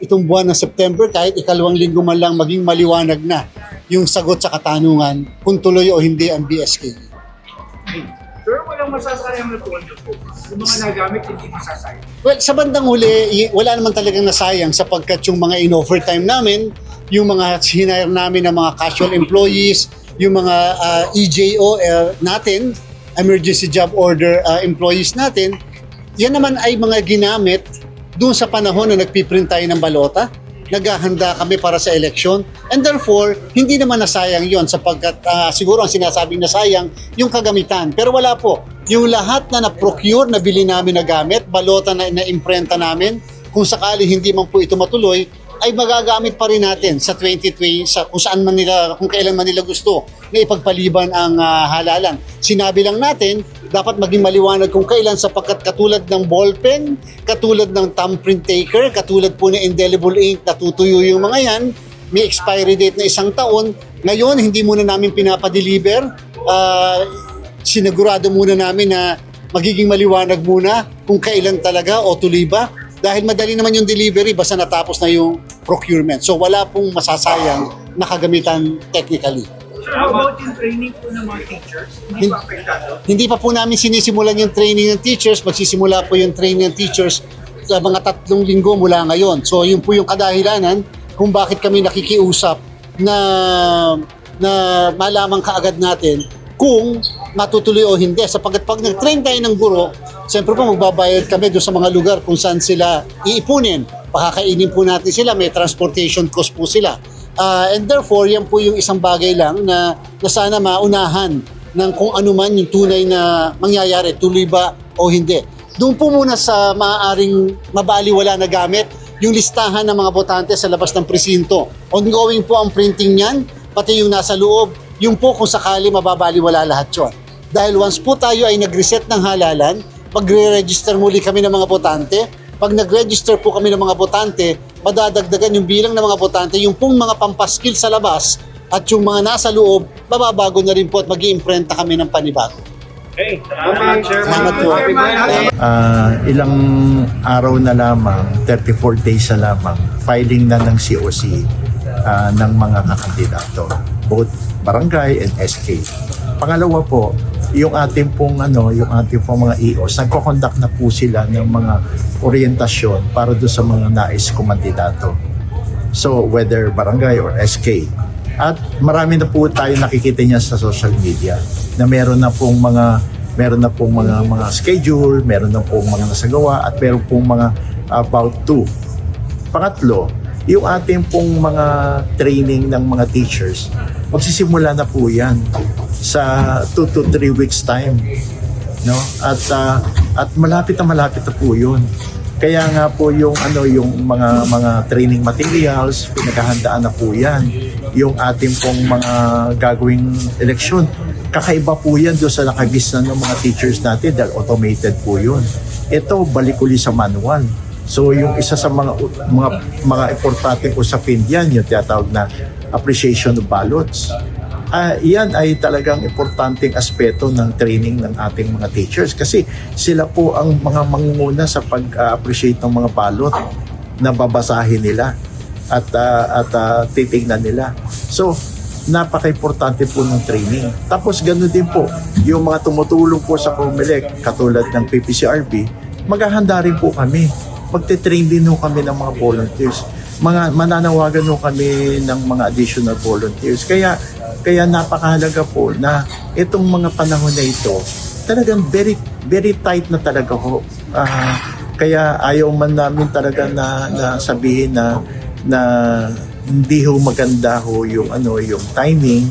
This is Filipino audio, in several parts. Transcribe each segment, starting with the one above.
itong buwan ng September, kahit ikalawang linggo man lang, maging maliwanag na yung sagot sa katanungan kung tuloy o hindi ang BSKE. Pero walang masasayang na pondo po. Yung mga nagamit, hindi masasayang. Well, sa bandang huli, wala naman talagang nasayang sapagkat yung mga in-overtime namin, yung mga hinire namin ng mga casual employees, yung mga EJO natin, emergency job order employees natin, yan naman ay mga ginamit doon sa panahon na nagpiprint tayo ng balota, naghahanda kami para sa eleksyon, and therefore, hindi naman nasayang yon sapagkat siguro ang sinasabing nasayang yung kagamitan. Pero wala po. Yung lahat na na-procure, nabili namin na gamit, balota na imprenta namin, kung sakali hindi man po ito matuloy, ay magagamit pa rin natin sa 2020 kung saan man nila, kung kailan man nila gusto na ipagpaliban ang halalan. Sinabi lang natin, dapat maging maliwanag kung kailan sapagkat katulad ng ballpen, katulad ng thumbprint taker, katulad po ng indelible ink, natutuyo yung mga yan, may expiry date na 1 taon. Ngayon, hindi muna namin pinapadeliver. Sinigurado muna namin na magiging maliwanag muna kung kailan talaga o tuloy ba. Dahil madali naman yung delivery basta natapos na yung procurement. So wala pong masasayang na kagamitan technically. So how about yung training po ng mga teachers? Hindi pa apektado? Hindi pa po namin sinisimulan yung training ng teachers. Magsisimula po yung training ng teachers sa mga 3 linggo mula ngayon. So yun po yung kadahilanan kung bakit kami nakikiusap na malaman kaagad natin kung matutuloy o hindi. Sapagkat pag nag-train tayo ng guro, siyempre po magbabayad kami doon sa mga lugar kung saan sila iipunin. Pakakainin po natin sila, may transportation cost po sila. And therefore, yan po yung isang bagay lang na sana maunahan ng kung ano man yung tunay na mangyayari, tuloy ba o hindi. Doon po muna sa maaaring mabaliwala na gamit, yung listahan ng mga botante sa labas ng presinto. Ongoing po ang printing niyan, pati yung nasa loob, yung po kung sakali mababaliwala lahat yun. Dahil once po tayo ay nag-reset ng halalan, pag-re-register muli kami ng mga botante, pag nag-register po kami ng mga botante, madadagdagan yung bilang ng mga botante, yung pong mga pampaskil sa labas at yung mga nasa loob, mababago na rin po at mag-iimprenta kami ng panibago. Hey, Chairman. Salamat po. Ilang araw na lamang, 34 days na lamang, filing na ng COC ng mga kakandidato, both barangay and SK. Pangalawa po, yung ating pong mga EOs, nagko-conduct na po sila ng mga orientasyon para doon sa mga nais kumandidato. So whether barangay or SK. At marami na po tayo nakikita niya sa social media na meron na pong mga schedule, meron na pong mga nasagawa at meron pong mga about to. Pangatlo, yung ating pong mga training ng mga teachers, magsisimula na po yan sa 2 to 3 weeks time, no? At malapit na po yun. Kaya nga po yung mga training materials, pinaghahandaan na po yan. Yung ating pong mga gagawing eleksyon, kakaiba po yan doon sa nakabis na ng mga teachers natin dahil automated po yun. Ito, balik uli sa manual. So yung isa sa mga importanteng usapin diyan, yung tinatawag na appreciation of ballots. Yan ay talagang importanteng aspeto ng training ng ating mga teachers kasi sila po ang mga mangunguna sa pag-appreciate ng mga ballot na babasahin nila at titignan nila. So napaka-importante po ng training. Tapos ganoon din po yung mga tumutulong po sa COMELEC katulad ng PPCRB, maghahanda rin po kami. Magte-train din kami ng mga volunteers. Mananawagan kami ng mga additional volunteers. Kaya napakahalaga po na itong mga panahon na ito, talagang very, very tight na talaga ho. Kaya ayaw man namin talaga na sabihin na hindi ho maganda ho yung timing.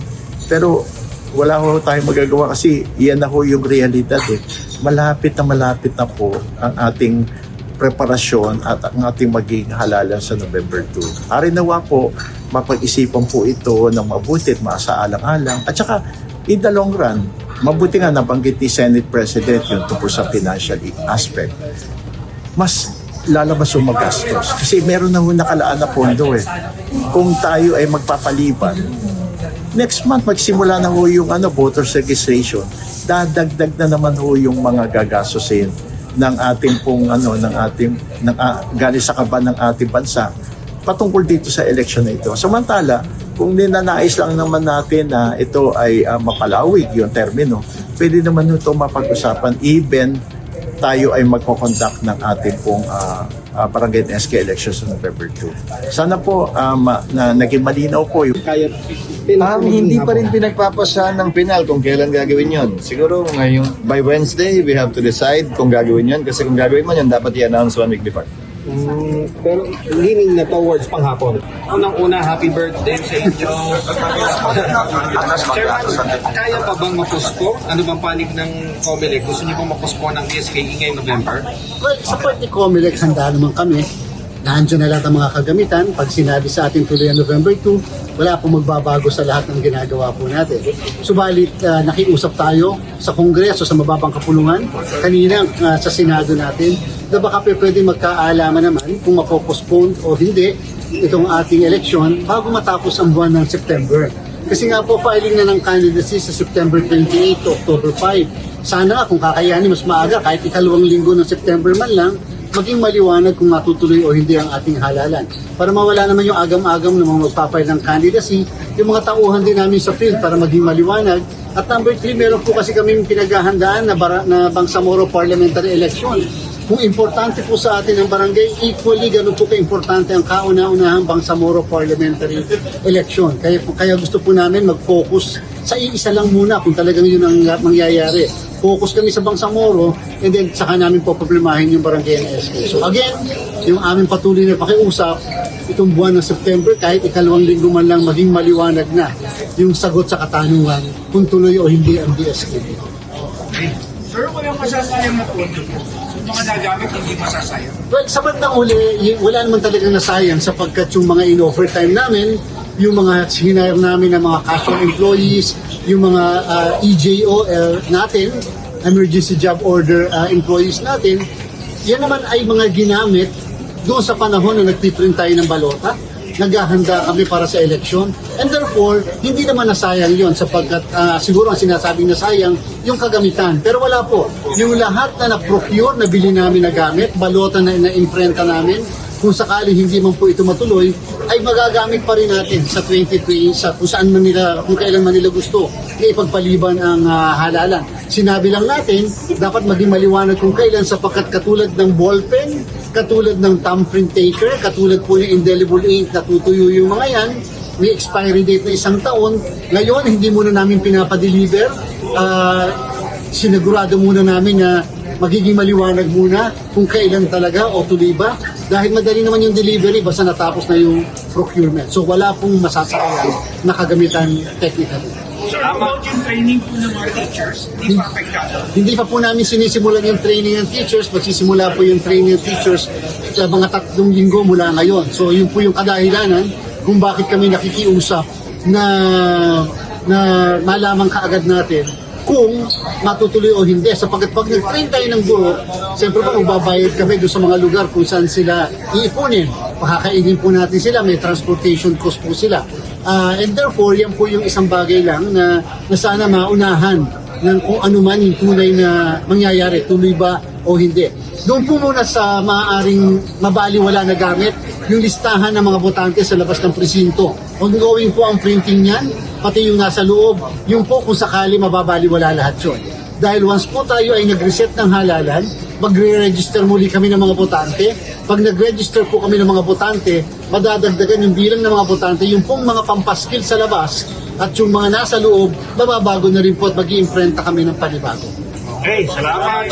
Pero wala ho tayong magagawa kasi yan na ho yung realidad eh. Malapit na po ang ating preparasyon at ang ating maging halalan sa November 2. Nawa po, mapag-isipan po ito ng mabuti at maasaalang-alang. At saka, in the long run, mabuti nga nabanggit ni Senate President yung tungkol sa financial aspect. Mas lalabas o magastos. Kasi meron na nakalaan na pondo eh. Kung tayo ay magpapaliban, next month magsimula na yung voters registration, dadagdag na naman yung mga gagastusin ng ating pong galing sa kaban ng ating bansa patungkol dito sa election na ito. Samantala, kung ninanais lang naman natin na ito ay mapalawig yung termino, pwede naman ito mapag-usapan even tayo ay magko-conduct ng ating pong barangay and SK elections on November 2. Sana po na naging malinaw po yung Hindi pa rin pinagpapasahan ng pinal kung kailan gagawin yon. Siguro ngayong by Wednesday, we have to decide kung gagawin yon. Kasi kung gagawin man yon, dapat i-announce 1 week before. Pero leaning na towards panghapon. Unang-una, happy birthday sa inyo. Chairman, kaya pa bang mapusko? Ano bang panig ng COMELEC? Gusto niyo bang mapusko ng SKE ngayong November? Well, sa part ni COMELEC, handa naman kami. Nandiyan na lahat ang mga kagamitan. Pag sinabi sa ating tuloy ang November 2, wala pong magbabago sa lahat ng ginagawa po natin. Subalit, nakiusap tayo sa Kongreso, sa mababang kapulungan, kanina sa Senado natin, na baka pwede magkaalaman naman kung mapopostpone o hindi itong ating eleksyon bago matapos ang buwan ng September. Kasi nga po, filing na ng candidacy sa September 28 to October 5. Sana kung kakayanin mas maaga, kahit ikalawang linggo ng September man lang, maging maliwanag kung matutuloy o hindi ang ating halalan. Para mawala naman yung agam-agam ng mga magpapay ng candidacy, yung mga tauhan din namin sa field para maging maliwanag. At number 3, meron po kasi kaming pinaghahandaan na Bangsamoro Parliamentary Election. Kung importante po sa atin ang barangay, equally ganun po ka-importante ang kauna-unahang Bangsamoro Parliamentary Election. Kaya gusto po namin mag-focus sa iisa lang muna kung talagang yun ang mangyayari. Focus kami sa Bangsamoro and then saka namin po problemahin yung barangay ng SK. So again, yung aming patuloy na pakiusap, itong buwan ng September, kahit ikalawang linggo man lang, maging maliwanag na yung sagot sa katanungan kung tuloy o hindi ang DSK. Sir, walang masasayang na pondo po. Yung mga nagamit, hindi masasayang. Well, sa bandang uli, wala naman talagang nasayang sapagkat yung mga in-overtime namin, yung mga hinire namin ng mga casual employees, yung mga EJO natin, emergency job order employees natin, yan naman ay mga ginamit doon sa panahon na nagpiprint tayo ng balota, naghahanda kami para sa eleksyon, and therefore, hindi naman nasayang yon sapagkat siguro ang sinasabing nasayang yung kagamitan. Pero wala po. Yung lahat na na-procure, nabili namin na gamit, balota na na-imprenta namin, kung sakali hindi man po ito matuloy, ay magagamit pa rin natin sa 2020 sa kung saan man nila, kung kailan man nila gusto na ipagpaliban ang halalan. Sinabi lang natin, dapat maging maliwanag kung kailan sapagkat katulad ng ballpen, katulad ng thumbprint taker, katulad po ng indelible ink na tutuyo yung mga yan, may expiry date na 1 taon. Ngayon, hindi muna namin pinapadeliver. Sinigurado muna namin na magiging maliwanag muna kung kailan talaga o tuloy ba. Dahil madali naman yung delivery basta natapos na yung procurement. So wala pong masasayang na kagamitan technically. Sir, about yung training po ng mga teachers, hindi pa apektado. Hindi pa po namin sinisimulan yung training ng teachers. Magsisimula po yung training ng teachers sa mga 3 linggo mula ngayon. So yun po yung kadahilanan kung bakit kami nakikiusap na malaman kaagad natin kung matutuloy o hindi. Sapagkat pag nag-train tayo ng guro, siyempre po magbabayad kami doon sa mga lugar kung saan sila iipunin. Pakakainin po natin sila, may transportation cost po sila. And therefore, yan po yung isang bagay lang na sana maunahan ng kung ano man yung tunay na mangyayari, tuloy ba o hindi. Doon po muna sa maaaring mabaliwala na gamit, yung listahan ng mga botante sa labas ng presinto. Ongoing po ang printing niyan, pati yung nasa loob, yung po kung sakali mababaliwala lahat yun. Dahil once po tayo ay nag-reset ng halalan, magre-register muli kami ng mga botante. Pag nag-register po kami ng mga botante, madadagdagan yung bilang ng mga botante, yung pong mga pampaskil sa labas at yung mga nasa loob, mababago na rin po at mag-i-imprenta kami ng panibago. Okay, salamat.